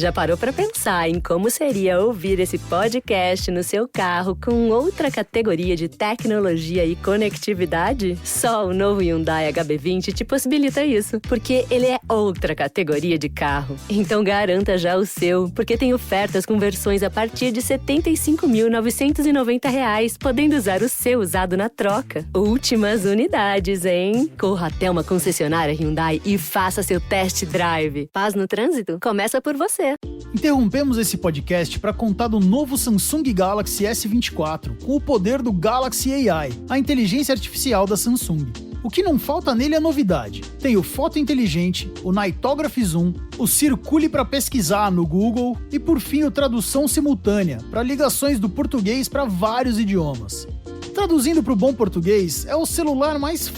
Já parou para pensar em como seria ouvir esse podcast no seu carro com outra categoria de tecnologia e conectividade? Só o novo Hyundai HB20 te possibilita isso, porque ele é outra categoria de carro. Então garanta já o seu, porque tem ofertas com versões a partir de R$ 75.990, podendo usar o seu usado na troca. Últimas unidades, hein? Corra até uma concessionária Hyundai e faça seu test drive. Paz no trânsito? Começa por você. Interrompemos esse podcast para contar do novo Samsung Galaxy S24, com o poder do Galaxy AI, a inteligência artificial da Samsung. O que não falta nele é novidade. Tem o Foto Inteligente, o Nightography Zoom, o Circule para pesquisar no Google e, por fim, o Tradução Simultânea, para ligações do português para vários idiomas. Traduzindo para o bom português, é o celular mais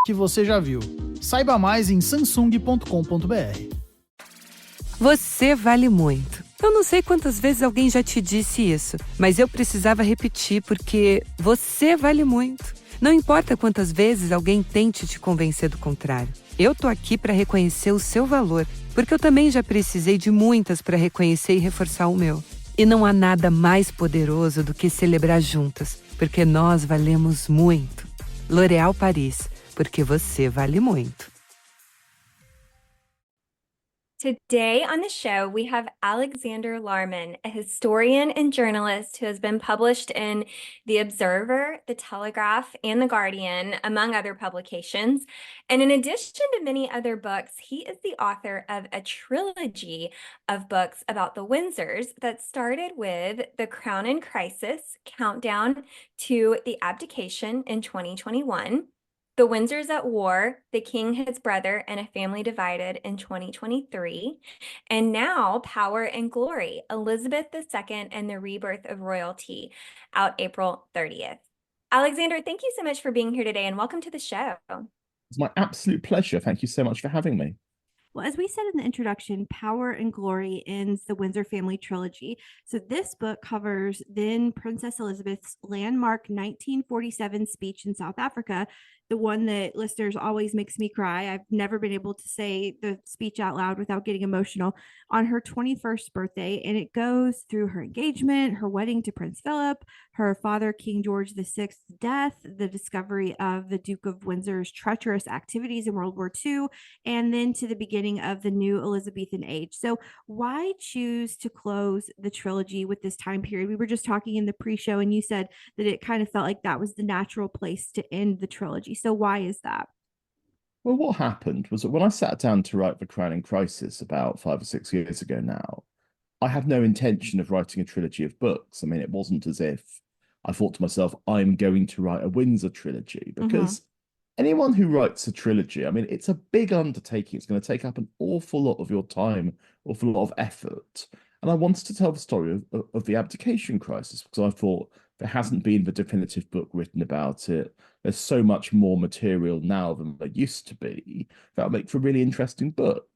que você já viu. Saiba mais em samsung.com.br. Você vale muito. Eu não sei quantas vezes alguém já te disse isso, mas eu precisava repetir porque você vale muito. Não importa quantas vezes alguém tente te convencer do contrário. Eu tô aqui para reconhecer o seu valor, porque eu também já precisei de muitas para reconhecer e reforçar o meu. E não há nada mais poderoso do que celebrar juntas, porque nós valemos muito. L'Oréal Paris, porque você vale muito. Today on the show, we have Alexander Larman, a historian and journalist who has been published in The Observer, The Telegraph, and The Guardian, among other publications. And in addition to many other books, he is the author of a trilogy of books about the Windsors that started with The Crown in Crisis, Countdown to the Abdication in 2021. The Windsors at War, The King, His Brother, and a Family Divided in 2023. And now Power and Glory, Elizabeth II and the Rebirth of Royalty, out April 30th. Alexander, thank you so much for being here today and welcome to the show. It's my absolute pleasure. Thank you so much for having me. Well, as we said in the introduction, Power and Glory ends the Windsor family trilogy. So this book covers then Princess Elizabeth's landmark 1947 speech in South Africa, the one that listeners always makes me cry. I've never been able to say the speech out loud without getting emotional, on her 21st birthday. And it goes through her engagement, her wedding to Prince Philip, her father, King George VI's death, the discovery of the Duke of Windsor's treacherous activities in World War II, and then to the beginning of the new Elizabethan age. So why choose to close the trilogy with this time period? We were just talking in the pre-show and you said that it kind of felt like that was the natural place to end the trilogy. So why is that? Well, what happened was that when I sat down to write The Crown in Crisis about 5 or 6 years ago now, I had no intention of writing a trilogy of books. I mean, it wasn't as if I thought to myself, I'm going to write a Windsor trilogy, because anyone who writes a trilogy, I mean, it's a big undertaking. It's going to take up an awful lot of your time, awful lot of effort. And I wanted to tell the story of the abdication crisis, because I thought there hasn't been the definitive book written about it. There's so much more material now than there used to be. That would make for a really interesting book.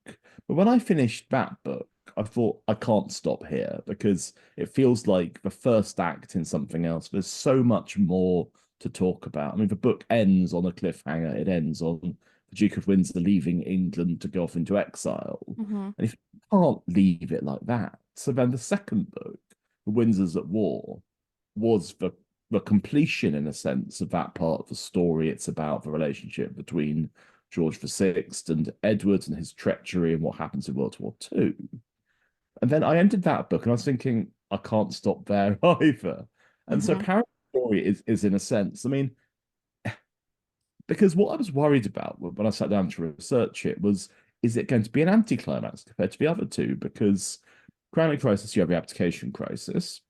But when I finished that book, I thought, I can't stop here, because it feels like the first act in something else. There's so much more to talk about. I mean, the book ends on a cliffhanger. It ends on the Duke of Windsor leaving England to go off into exile. And if you can't leave it like that, so then the second book, The Windsors at War, was the completion, in a sense, of that part of the story. It's about the relationship between George VI and Edward and his treachery and what happens in World War II. And then I ended that book and I was thinking, I can't stop there either. And so Power and Glory is in a sense, I mean, because what I was worried about when I sat down to research it was, is it going to be an anticlimax compared to the other two? Because Crown in Crisis, you have the abdication crisis.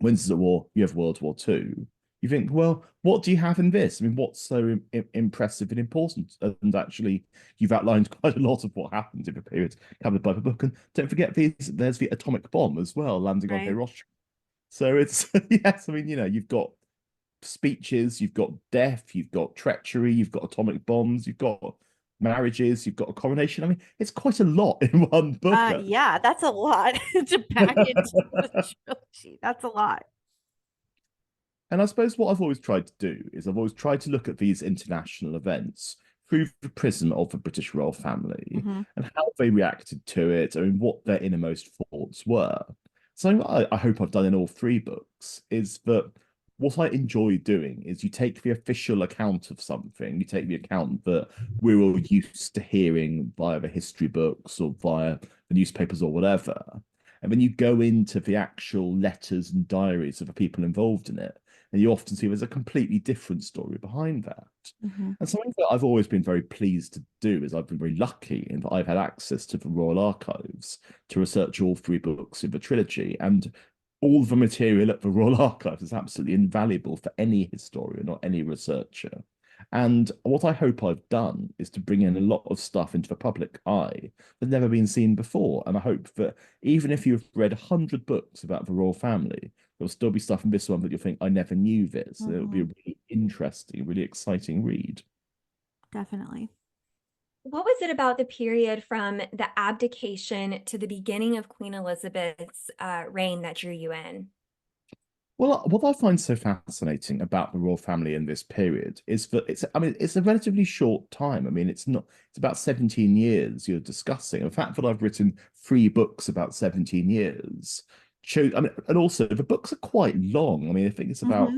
Windsors at War, you have World War II. You think, well, what do you have in this? I mean, what's so impressive and important? And actually, you've outlined quite a lot of what happened in the period covered by the book. And don't forget, there's the atomic bomb as well, landing on Hiroshima. So it's, yes, I mean, you know, you've got speeches, you've got death, you've got treachery, you've got atomic bombs, you've got marriages, you've got a coronation. I mean, it's quite a lot in one book. Yeah, that's a lot to pack into the trilogy. That's a lot. And I suppose what I've always tried to do is I've always tried to look at these international events through the prism of the British royal family Mm-hmm. and how they reacted to it. I mean, what their innermost thoughts were. Something that I hope I've done in all three books is that what I enjoy doing is you take the official account of something, you take the account that we're all used to hearing via the history books or via the newspapers or whatever, and then you go into the actual letters and diaries of the people involved in it, and you often see there's a completely different story behind that. Mm-hmm. And something that I've always been very pleased to do is I've been very lucky in that I've had access to the Royal Archives to research all three books in the trilogy. And all the material at the Royal Archives is absolutely invaluable for any historian or any researcher. And what I hope I've done is to bring in a lot of stuff into the public eye that's never been seen before. And I hope that even if you've read 100 books about the royal family, there'll still be stuff in this one that you'll think, I never knew this. Mm-hmm. It'll be a really interesting, really exciting read. Definitely. What was it about the period from the abdication to the beginning of Queen Elizabeth's reign that drew you in? Well, what I find so fascinating about the royal family in this period is that it's a relatively short time. I mean, it's about 17 years you're discussing. The fact that I've written 3 books about 17 years shows, and also the books are quite long. I mean, I think it's about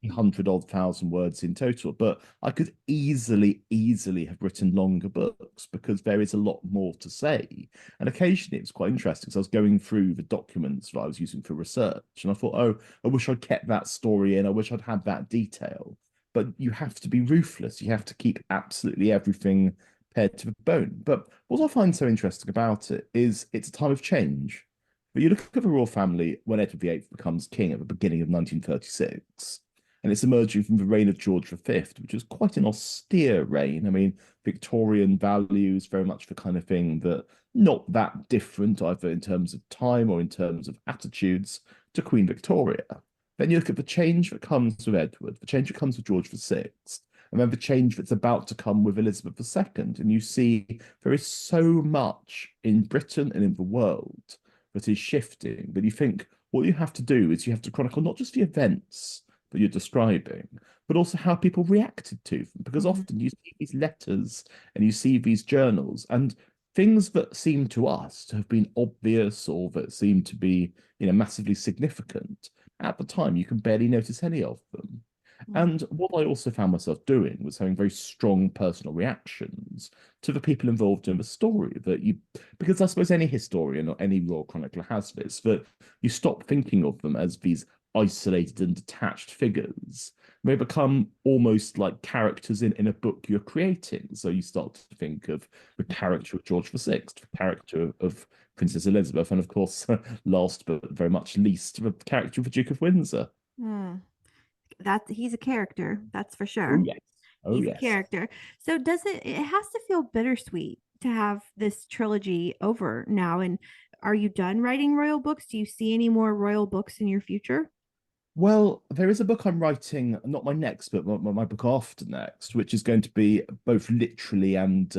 100,000 words in total, but I could easily have written longer books because there is a lot more to say. And occasionally it was quite interesting because I was going through the documents that I was using for research, and I thought, oh, I wish I'd kept that story in. I wish I'd had that detail. But you have to be ruthless. You have to keep absolutely everything pared to the bone. But what I find so interesting about it is it's a time of change. But you look at the royal family when Edward VIII becomes king at the beginning of 1936. And it's emerging from the reign of George V, which was quite an austere reign. I mean, Victorian values, very much the kind of thing that not that different either in terms of time or in terms of attitudes to Queen Victoria. Then you look at the change that comes with Edward, the change that comes with George VI, and then the change that's about to come with Elizabeth II. And you see there is so much in Britain and in the world that is shifting. But you think what you have to do is you have to chronicle not just the events that you're describing, but also how people reacted to them. Because often you see these letters and you see these journals and things that seem to us to have been obvious or that seem to be, massively significant. At the time, you can barely notice any of them. And what I also found myself doing was having very strong personal reactions to the people involved in the story because I suppose any historian or any royal chronicler has this, that you stop thinking of them as these isolated and detached figures. They become almost like characters in a book you're creating. So you start to think of the character of George VI, the character of Princess Elizabeth, and of course, last but very much least, the character of the Duke of Windsor. He's a character, that's for sure. Oh yes. He's a character. So it has to feel bittersweet to have this trilogy over now. And are you done writing royal books? Do you see any more royal books in your future? Well, there is a book I'm writing, not my next, but my book after next, which is going to be both literally and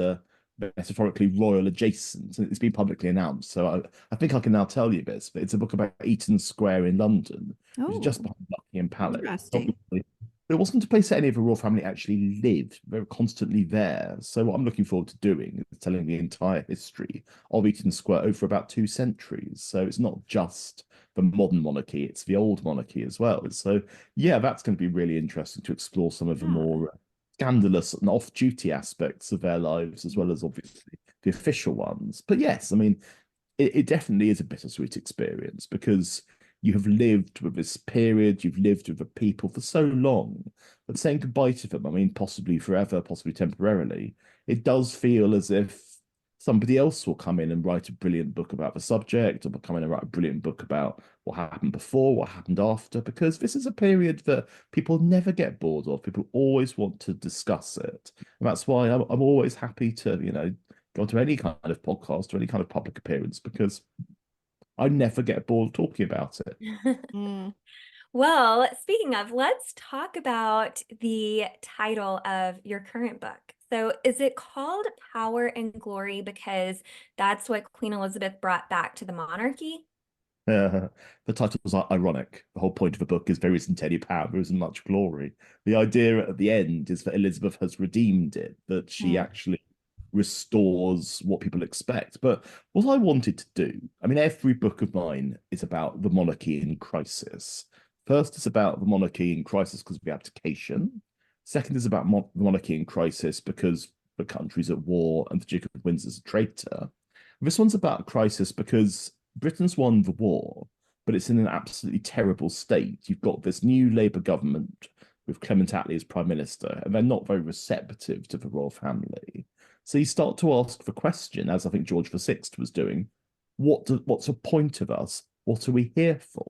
metaphorically royal adjacent. It's been publicly announced, so I think I can now tell you this. But it's a book about Eaton Square in London, which is just behind Buckingham Palace. Interesting. It wasn't a place that any of the royal family actually lived. They were constantly there. So what I'm looking forward to doing is telling the entire history of Eaton Square over about 2 centuries. So it's not just the modern monarchy, it's the old monarchy as well. So yeah, that's going to be really interesting to explore some of the more scandalous and off-duty aspects of their lives, as well as obviously the official ones. But yes, I mean, it definitely is a bittersweet experience because you have lived with this period, you've lived with the people for so long, but saying goodbye to them, I mean, possibly forever, possibly temporarily, it does feel as if somebody else will come in and write a brilliant book about the subject, or will come in and write a brilliant book about what happened before, what happened after, because this is a period that people never get bored of. People always want to discuss it. And that's why I'm always happy to, go to any kind of podcast or any kind of public appearance, because I never get bored talking about it. Well, speaking of, let's talk about the title of your current book. So is it called Power and Glory because that's what Queen Elizabeth brought back to the monarchy? The title was ironic. The whole point of the book is there isn't any power, there isn't much glory. The idea at the end is that Elizabeth has redeemed it, that she actually restores what people expect. But what I wanted to do, I mean, every book of mine is about the monarchy in crisis. First, it's about the monarchy in crisis because of the abdication. Second is about the monarchy in crisis because the country's at war and the Duke of Windsor's a traitor. This one's about crisis because Britain's won the war, but it's in an absolutely terrible state. You've got this new Labour government with Clement Attlee as Prime Minister, and they're not very receptive to the royal family. So you start to ask the question, as I think George VI was doing, what's the point of us? What are we here for?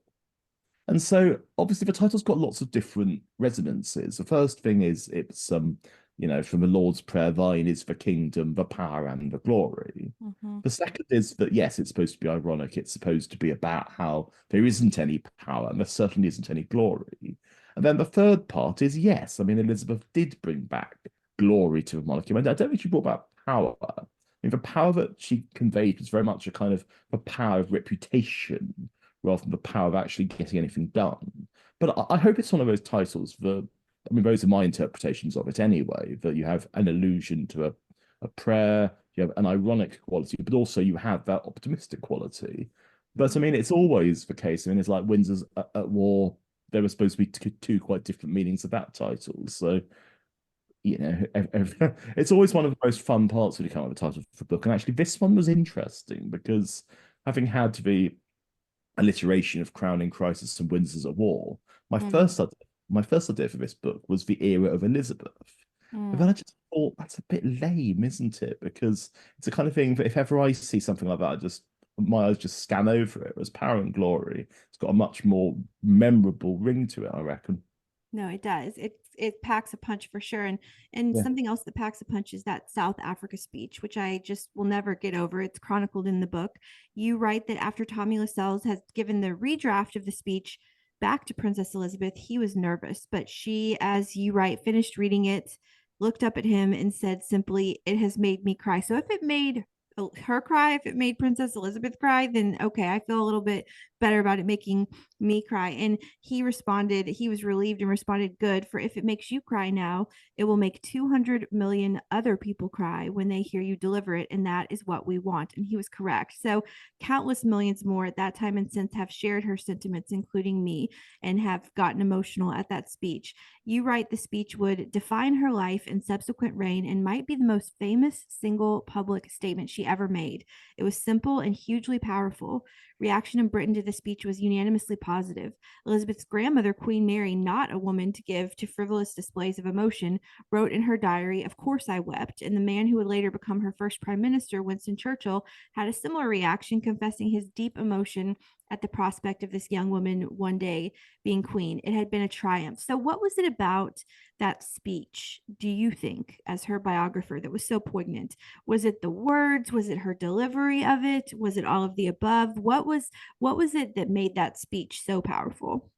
And so obviously the title's got lots of different resonances. The first thing is it's from the Lord's Prayer, thine is the kingdom, the power, and the glory. The second is that, yes, it's supposed to be ironic. It's supposed to be about how there isn't any power and there certainly isn't any glory. And then the third part is, yes, I mean, Elizabeth did bring back glory to the monarchy. I don't think she brought back power. I mean, the power that she conveyed was very much a kind of a power of reputation rather than the power of actually getting anything done. But I hope it's one of those titles that, I mean, those are my interpretations of it anyway, that you have an allusion to a prayer, you have an ironic quality, but also you have that optimistic quality. But I mean, it's always the case. I mean, it's like Windsor's at war. There were supposed to be two quite different meanings of that title. So, it's always one of the most fun parts when you come up with a title for a book. And actually, this one was interesting because having had the alliteration of Crowning Crisis and Windsor's at war, my first idea for this book was the era of Elizabeth. And then I just thought that's a bit lame, isn't it? Because it's the kind of thing that if ever I see something like that, my eyes just scan over it. Whereas Power and Glory, it's got a much more memorable ring to it, I reckon. No, it does. It packs a punch for sure. And something else that packs a punch is that South Africa speech, which I just will never get over. It's chronicled in the book. You write that after Tommy Lascelles has given the redraft of the speech back to Princess Elizabeth, he was nervous, but she, as you write, finished reading it, looked up at him and said simply, "It has made me cry." So if it made her cry, if it made Princess Elizabeth cry, then okay, I feel a little bit better about it making me cry. And he responded, he was relieved and responded, "Good, for if it makes you cry now, it will make 200 million other people cry when they hear you deliver it, and that is what we want." And he was correct. So countless millions more at that time and since have shared her sentiments, including me, and have gotten emotional at that speech. You write the speech would define her life and subsequent reign and might be the most famous single public statement she ever made. It was simple and hugely powerful. Reaction in Britain to the speech was unanimously positive. Elizabeth's grandmother, Queen Mary, not a woman to give to frivolous displays of emotion, wrote in her diary, "Of course I wept." And the man who would later become her first prime minister, Winston Churchill, had a similar reaction, confessing his deep emotion at the prospect of this young woman one day being queen. It had been a triumph. So what was it about that speech, do you think, as her biographer, that was so poignant? Was it the words? Was it her delivery of it? Was it all of the above? What was it that made that speech so powerful?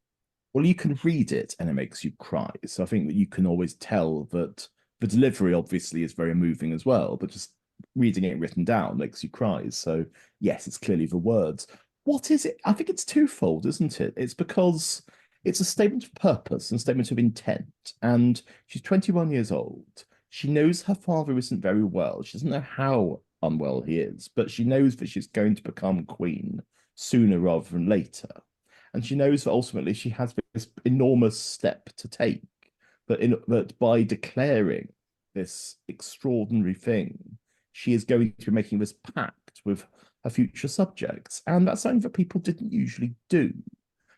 Well, you can read it and it makes you cry. So I think that you can always tell that the delivery obviously is very moving as well, but just reading it written down makes you cry. So yes, it's clearly the words. What is it? I think it's twofold, isn't it? It's because it's a statement of purpose and a statement of intent. And she's 21 years old. She knows her father isn't very well. She doesn't know how unwell he is, but she knows that she's going to become queen sooner rather than later. And she knows that ultimately she has this enormous step to take, that by declaring this extraordinary thing, she is going to be making this pact with her future subjects. And that's something that people didn't usually do.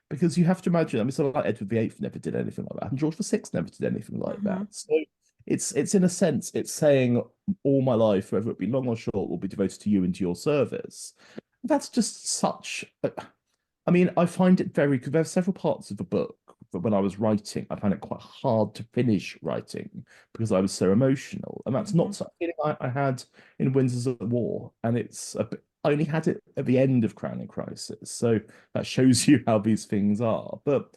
Because you have to imagine, I mean, someone like Edward VIII never did anything like that, and George VI never did anything like that. So it's in a sense, it's saying all my life, whether it be long or short, will be devoted to you and to your service. That's just such I mean, I find it very, because there are several parts of the book that when I was writing, I found it quite hard to finish writing because I was so emotional. And that's not something I had in Windsor's at War. And I only had it at the end of Crowning Crisis. So that shows you how these things are. But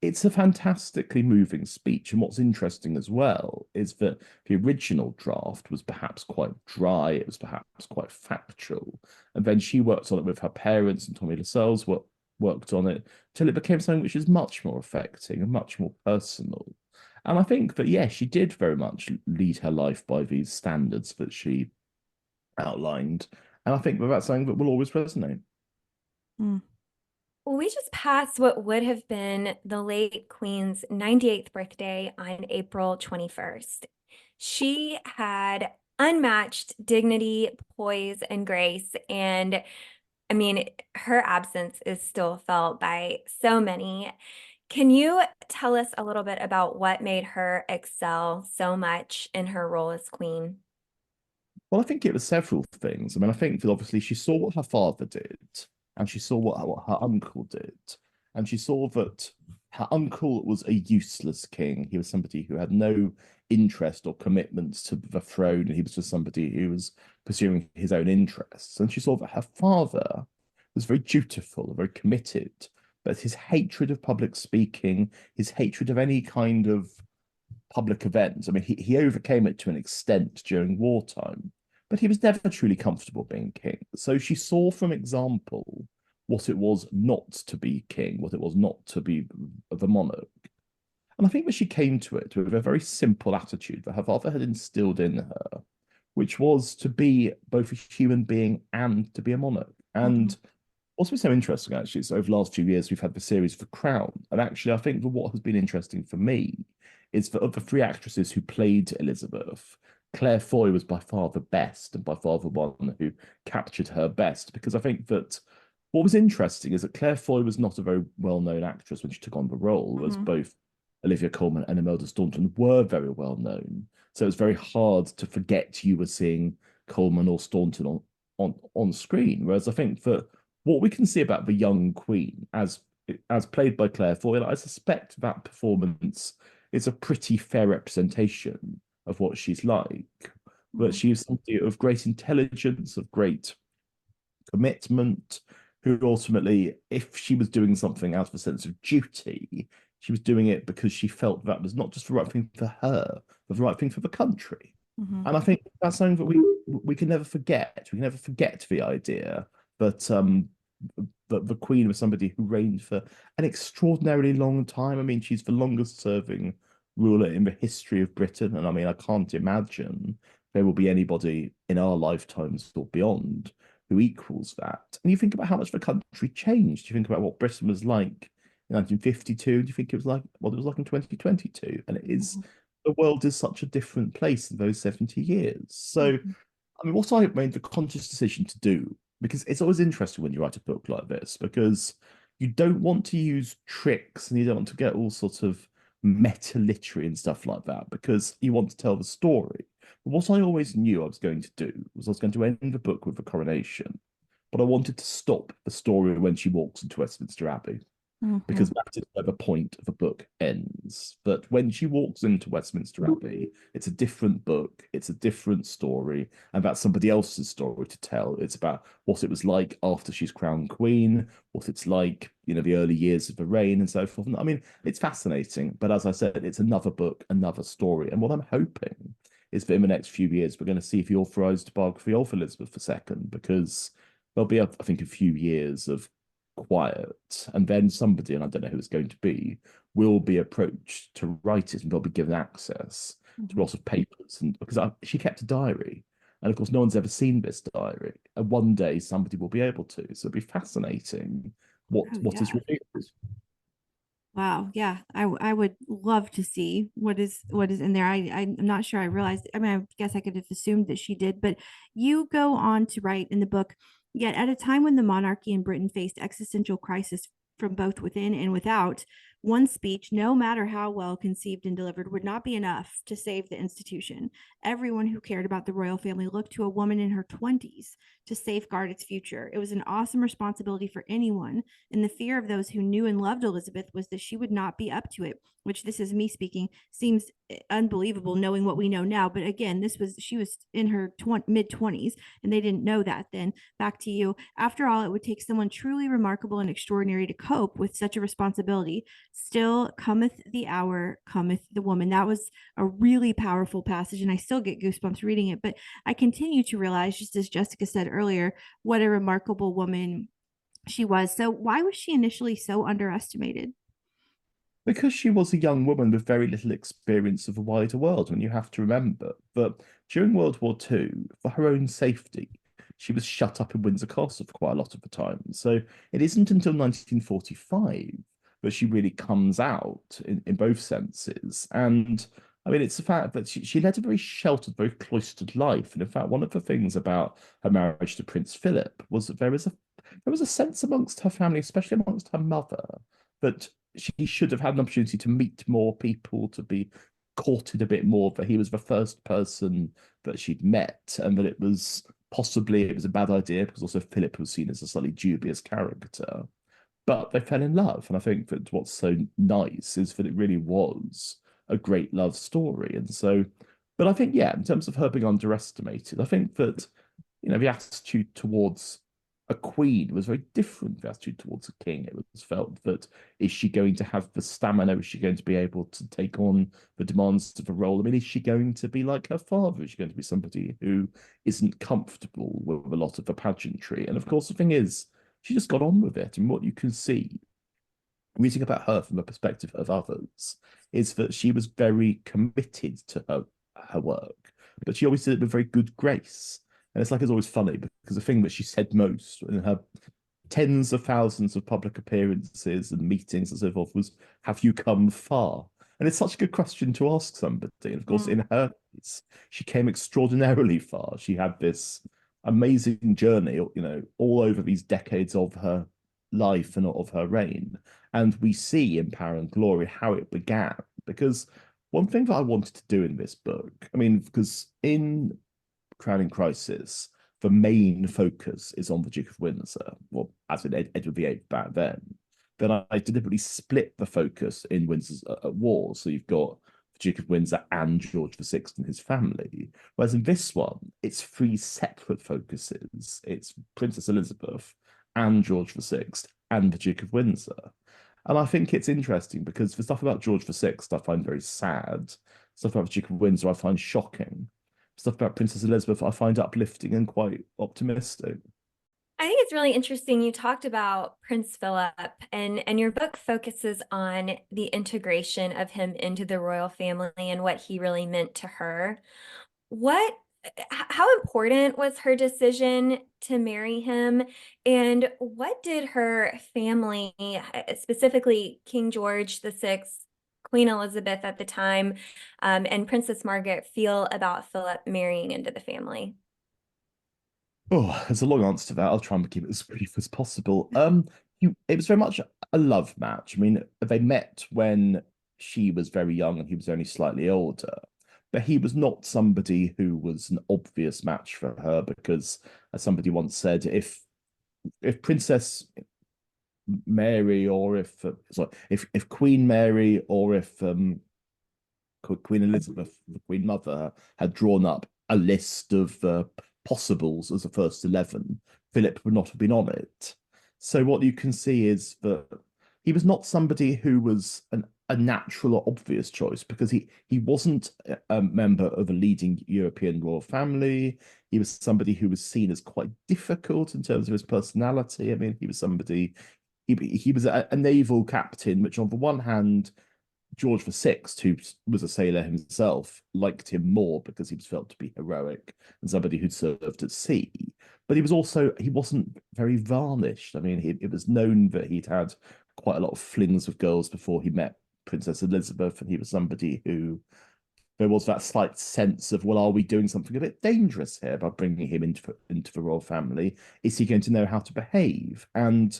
it's a fantastically moving speech. And what's interesting as well is that the original draft was perhaps quite dry. It was perhaps quite factual. And then she worked on it with her parents, and Tommy Lascelles worked on it till it became something which is much more affecting and much more personal. And I think that, yes, she did very much lead her life by these standards that she outlined. And I think that that's something that will always resonate. Mm. Well, we just passed what would have been the late Queen's 98th birthday on April 21st. She had unmatched dignity, poise, and grace. And I mean, her absence is still felt by so many. Can you tell us a little bit about what made her excel so much in her role as queen? Well, I think it was several things. I mean, I think that obviously she saw what her father did, and she saw what her uncle did, and she saw that her uncle was a useless king. He was somebody who had no interest or commitment to the throne, and he was just somebody who was pursuing his own interests. And she saw that her father was very dutiful, very committed, but his hatred of public speaking, his hatred of any kind of public events, I mean, he overcame it to an extent during wartime, but he was never truly comfortable being king. So she saw from example what it was not to be king, what it was not to be the monarch. And I think that she came to it with a very simple attitude that her father had instilled in her, which was to be both a human being and to be a monarch. And what's been so interesting, actually, is over the last few years, we've had the series The Crown. And actually, I think that what has been interesting for me is that of the three actresses who played Elizabeth, Claire Foy was by far the best and by far the one who captured her best. Because I think that what was interesting is that Claire Foy was not a very well-known actress when she took on the role, whereas both Olivia Colman and Imelda Staunton were very well known. So it was very hard to forget you were seeing Colman or Staunton on screen. Whereas I think that what we can see about the young Queen as played by Claire Foy, I suspect that performance is a pretty fair representation of what she's like. But she is somebody of great intelligence, of great commitment, who ultimately, if she was doing something out of a sense of duty, she was doing it because she felt that was not just the right thing for her, but the right thing for the country. And I think that's something that we can never forget. We can never forget the idea that the Queen was somebody who reigned for an extraordinarily long time. I mean, she's the longest serving ruler in the history of Britain. And I mean, I can't imagine there will be anybody in our lifetimes or beyond who equals that. And you think about how much the country changed. You think about what Britain was like in 1952. Do you think it was like what it was like in 2022? And it is, the world is such a different place in those 70 years. So, I mean, what I made the conscious decision to do, because it's always interesting when you write a book like this, because you don't want to use tricks and you don't want to get all sorts of meta literary and stuff like that, because you want to tell the story. But what I always knew I was going to do was I was going to end the book with the coronation, but I wanted to stop the story when she walks into Westminster Abbey, because that is where the point of the book ends. But when she walks into Westminster Abbey, it's a different book, it's a different story, and that's somebody else's story to tell. It's about what it was like after she's crowned queen, what it's like, you know, the early years of the reign and so forth. And I mean, it's fascinating, but as I said, it's another book, another story. And what I'm hoping is that in the next few years, we're going to see the authorized biography of Elizabeth II, because there'll be, I think, a few years of quiet, and then somebody, and I don't know who it's going to be, will be approached to write it, and they'll be given access to lots of papers. And because she kept a diary, and of course no one's ever seen this diary, and one day somebody will be able to. So it'll be fascinating what is revealed. Wow, yeah, I would love to see what is in there. I'm not sure I realized. I mean, I guess I could have assumed that she did, but you go on to write in the book, yet at a time when the monarchy in Britain faced existential crisis from both within and without, one speech, no matter how well conceived and delivered, would not be enough to save the institution. Everyone who cared about the royal family looked to a woman in her 20s to safeguard its future. It was an awesome responsibility for anyone, and the fear of those who knew and loved Elizabeth was that she would not be up to it, which, this is me speaking, seems unbelievable knowing what we know now. But again, she was in her mid-20s, and they didn't know that then. Back to you. After all, it would take someone truly remarkable and extraordinary to cope with such a responsibility. Still cometh the hour, cometh the woman. That was a really powerful passage, and I still get goosebumps reading it. But I continue to realize, just as Jessica said earlier, what a remarkable woman she was. So why was she initially so underestimated? Because she was a young woman with very little experience of the wider world. And you have to remember that during World War II, for her own safety, she was shut up in Windsor Castle for quite a lot of the time. So it isn't until 1945 that she really comes out in both senses. And I mean, it's the fact that she led a very sheltered, very cloistered life. And in fact, one of the things about her marriage to Prince Philip was that there was a sense amongst her family, especially amongst her mother, that she should have had an opportunity to meet more people, to be courted a bit more, that he was the first person that she'd met, and that it was a bad idea because also Philip was seen as a slightly dubious character. But they fell in love, and I think that what's so nice is that it really was a great love story. And so, but I think, yeah, in terms of her being underestimated, I think that, the attitude towards a queen was very different from the attitude towards a king. It was felt that, is she going to have the stamina? Is she going to be able to take on the demands of a role? I mean, is she going to be like her father? Is she going to be somebody who isn't comfortable with a lot of the pageantry? And of course, the thing is, she just got on with it. And what you can see, reading about her from the perspective of others, is that she was very committed to her work, but she always did it with very good grace. And it's always funny because the thing that she said most in her tens of thousands of public appearances and meetings and so forth was, "Have you come far?" And it's such a good question to ask somebody. And of course, in her case, she came extraordinarily far. She had this amazing journey, all over these decades of her life and of her reign. And we see in Power and Glory how it began. Because one thing that I wanted to do in this book, I mean, because in Crowning Crisis, the main focus is on the Duke of Windsor, well, as in Edward VIII back then. Then I deliberately split the focus in Windsor's war. So you've got the Duke of Windsor and George VI and his family. Whereas in this one, it's three separate focuses. It's Princess Elizabeth and George VI and the Duke of Windsor. And I think it's interesting because the stuff about George VI I find very sad. Stuff about the Duke of Windsor I find shocking. Stuff about Princess Elizabeth I find uplifting and quite optimistic. I think it's really interesting. You talked about Prince Philip, and your book focuses on the integration of him into the royal family and what he really meant to her. How important was her decision to marry him? And what did her family, specifically King George VI, Queen Elizabeth at the time, and Princess Margaret, feel about Philip marrying into the family? Oh, there's a long answer to that. I'll try and keep it as brief as possible. It was very much a love match. I mean, they met when she was very young and he was only slightly older. But he was not somebody who was an obvious match for her because, as somebody once said, if Princess Mary or if Queen Mary or if Queen Elizabeth, the Queen Mother, had drawn up a list of possibles as the first 11, Philip would not have been on it. So what you can see is that he was not somebody who was a natural or obvious choice because he wasn't a member of a leading European royal family. He was somebody who was seen as quite difficult in terms of his personality. I mean, he was somebody, he was a naval captain, which on the one hand, George VI, who was a sailor himself, liked him more because he was felt to be heroic and somebody who'd served at sea. But he wasn't very varnished. I mean, it was known that he'd had quite a lot of flings with girls before he met Princess Elizabeth, and he was somebody who there was that slight sense of, well, are we doing something a bit dangerous here by bringing him into the royal family? Is he going to know how to behave? And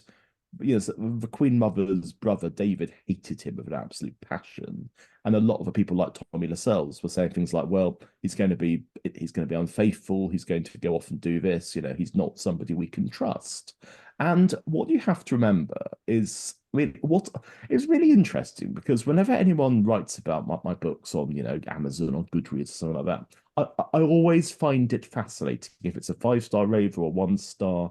the Queen Mother's brother David hated him with an absolute passion, and a lot of the people like Tommy Lascelles were saying things like, "Well, he's going to be unfaithful. He's going to go off and do this. He's not somebody we can trust." And what you have to remember is, I mean, what is really interesting because whenever anyone writes about my books on, Amazon or Goodreads or something like that, I always find it fascinating if it's a 5-star rave or a 1-star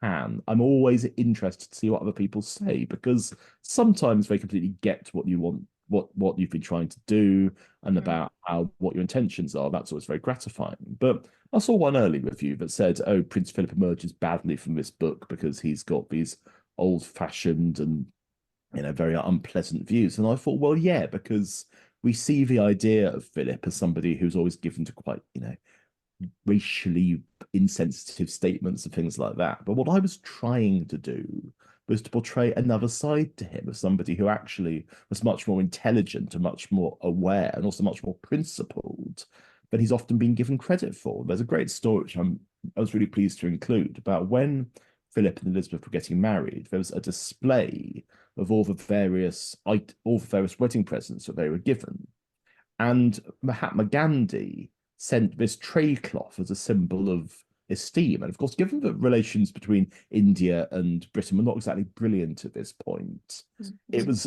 pan. I'm always interested to see what other people say because sometimes they completely get what you want what you've been trying to do and about what your intentions are. That's always very gratifying. But I saw one early review that said, "Oh, Prince Philip emerges badly from this book because he's got these old-fashioned and very unpleasant views." And I thought, well, yeah, because we see the idea of Philip as somebody who's always given to quite, racially insensitive statements and things like that. But what I was trying to do was to portray another side to him, of somebody who actually was much more intelligent and much more aware and also much more principled than he's often been given credit for. There's a great story which I was really pleased to include about when Philip and Elizabeth were getting married. There was a display of all the various wedding presents that they were given, and Mahatma Gandhi sent this tray cloth as a symbol of esteem. And of course, given the relations between India and Britain were not exactly brilliant at this point, it was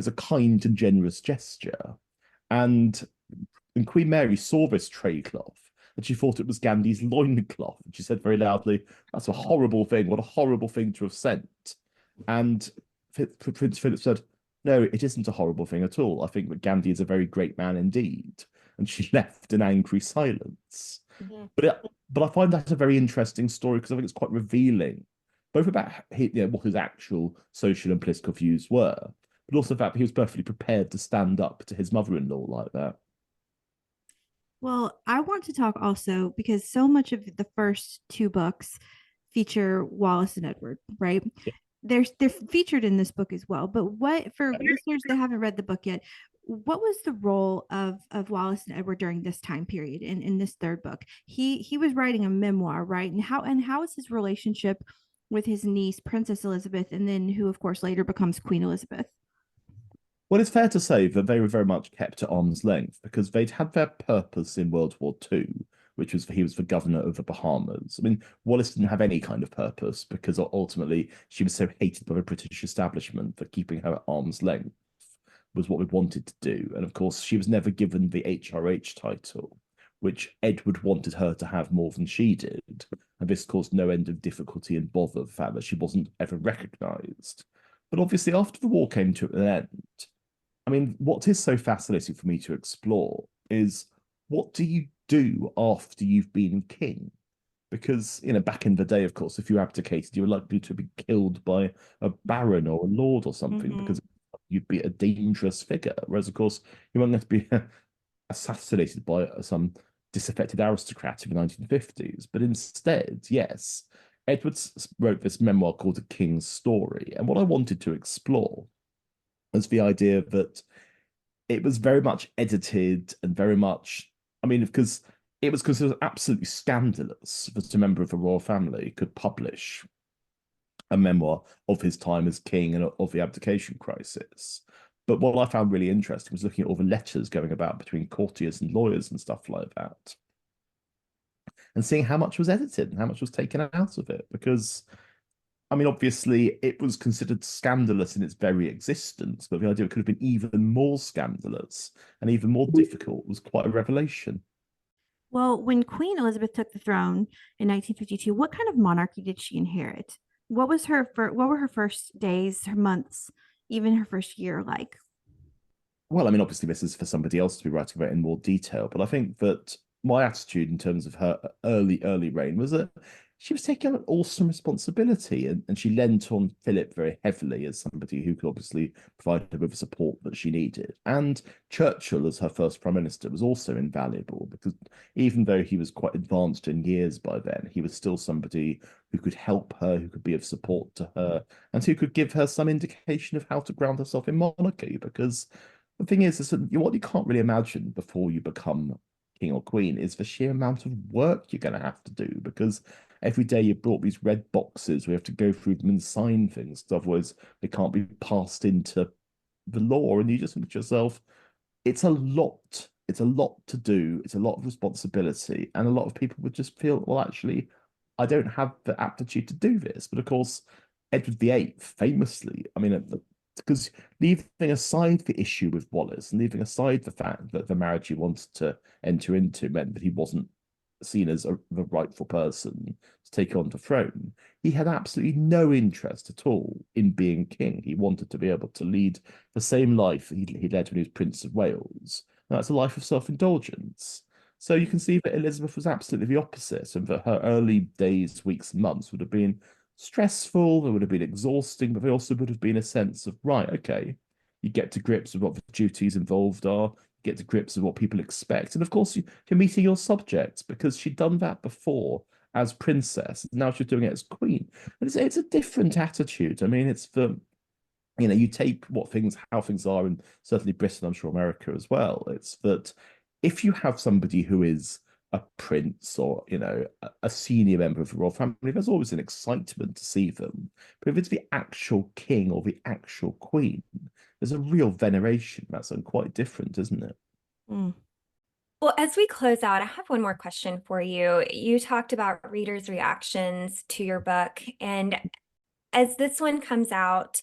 a kind and generous gesture. And Queen Mary saw this tray cloth and she thought it was Gandhi's loincloth. And she said very loudly, "That's a horrible thing. What a horrible thing to have sent." And Prince Philip said, "No, it isn't a horrible thing at all. I think that Gandhi is a very great man indeed." And she left in angry silence. But I find that a very interesting story because I think it's quite revealing, both about what his actual social and political views were, but also the fact that he was perfectly prepared to stand up to his mother-in-law like that. Well, I want to talk also because so much of the first two books feature Wallace and Edward, right? Yeah. They're featured in this book as well. But what, for listeners that haven't read the book yet, what was the role of Wallace and Edward during this time period in this third book? He was writing a memoir, right? And how is his relationship with his niece, Princess Elizabeth, and then who, of course, later becomes Queen Elizabeth? Well, it's fair to say that they were very much kept at arm's length because they'd had their purpose in World War II, which was he was the governor of the Bahamas. I mean, Wallis didn't have any kind of purpose because ultimately she was so hated by the British establishment that keeping her at arm's length was what we wanted to do. And of course, she was never given the HRH title, which Edward wanted her to have more than she did. And this caused no end of difficulty and bother, the fact that she wasn't ever recognised. But obviously, after the war came to an end, I mean, what is so fascinating for me to explore is what do you do after you've been king? Because, back in the day, of course, if you abdicated, you were likely to be killed by a baron or a lord or something because you'd be a dangerous figure. Whereas, of course, you weren't going to be assassinated by some disaffected aristocrat in the 1950s. But instead, yes, Edwards wrote this memoir called A King's Story. And what I wanted to explore was the idea that it was very much edited and very much, because it was considered absolutely scandalous that a member of the royal family could publish a memoir of his time as king and of the abdication crisis. But what I found really interesting was looking at all the letters going about between courtiers and lawyers and stuff like that, and seeing how much was edited and how much was taken out of it. Because, obviously, it was considered scandalous in its very existence, but the idea it could have been even more scandalous and even more difficult was quite a revelation. Well, when Queen Elizabeth took the throne in 1952, what kind of monarchy did she inherit? What were her first days, her months, even her first year like? Well, obviously this is for somebody else to be writing about in more detail, but I think that my attitude in terms of her early reign was that she was taking on an awesome responsibility, and she leant on Philip very heavily as somebody who could obviously provide her with the support that she needed. And Churchill, as her first prime minister, was also invaluable because even though he was quite advanced in years by then, he was still somebody who could help her, who could be of support to her, and who could give her some indication of how to ground herself in monarchy. Because the thing is that what you can't really imagine before you become king or queen is the sheer amount of work you're going to have to do, because every day you're brought these red boxes we have to go through them and sign things, otherwise they can't be passed into the law. And you just think to yourself, it's a lot to do, it's a lot of responsibility, and a lot of people would just feel, well, actually, I don't have the aptitude to do this. But of course, Edward VIII famously, because leaving aside the issue with Wallace and leaving aside the fact that the marriage he wanted to enter into meant that he wasn't seen as the rightful person to take on the throne, he had absolutely no interest at all in being king. He wanted to be able to lead the same life he led when he was Prince of Wales. And that's a life of self-indulgence. So you can see that Elizabeth was absolutely the opposite, and that her early days, weeks, months would have been stressful, they would have been exhausting, but they also would have been a sense of, right, okay, you get to grips with what the duties involved are, get to grips with what people expect. And of course, you're meeting your subjects because she'd done that before as princess. Now she's doing it as queen. And it's a different attitude. I mean, it's the, you take how things are, and certainly Britain, I'm sure America as well. It's that if you have somebody who is a prince or, a senior member of the royal family, there's always an excitement to see them. But if it's the actual king or the actual queen, there's a real veneration. That's quite different, isn't it? Mm. Well, as we close out, I have one more question for you. You talked about readers' reactions to your book, and as this one comes out,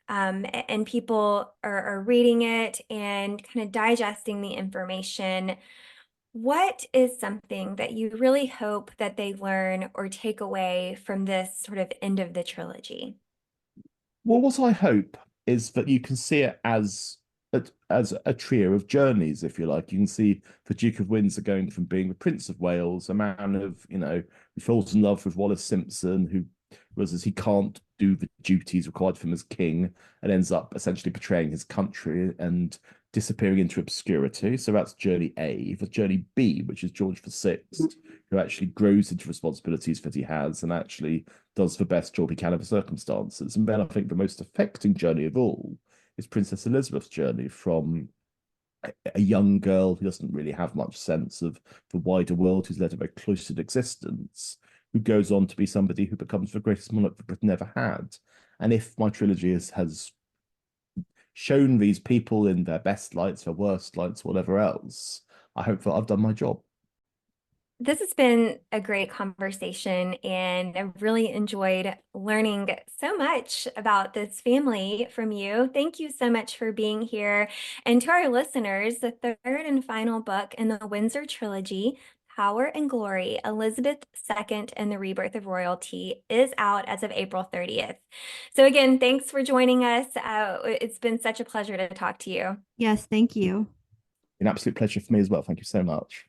and people are reading it and kind of digesting the information, what is something that you really hope that they learn or take away from this sort of end of the trilogy? Well, what I hope is that you can see it as a trio of journeys, if you like. You can see the Duke of Windsor going from being the Prince of Wales, a man who falls in love with Wallace Simpson, who realizes he can't do the duties required from him as king, and ends up essentially betraying his country and disappearing into obscurity. So that's journey A. The journey B, which is George VI, who actually grows into responsibilities that he has and actually does the best job he can of the circumstances. And then I think the most affecting journey of all is Princess Elizabeth's journey from a young girl who doesn't really have much sense of the wider world, who's led a very cloistered existence, who goes on to be somebody who becomes the greatest monarch that Britain ever had. And if my trilogy has shown these people in their best lights, their worst lights, whatever else, I hope that I've done my job. This has been a great conversation, and I really enjoyed learning so much about this family from you. Thank you so much for being here. And to our listeners, the third and final book in the Windsor trilogy, Power and Glory, Elizabeth II and the Rebirth of Royalty, is out as of April 30th. So again, thanks for joining us. It's been such a pleasure to talk to you. Yes, thank you. An absolute pleasure for me as well. Thank you so much.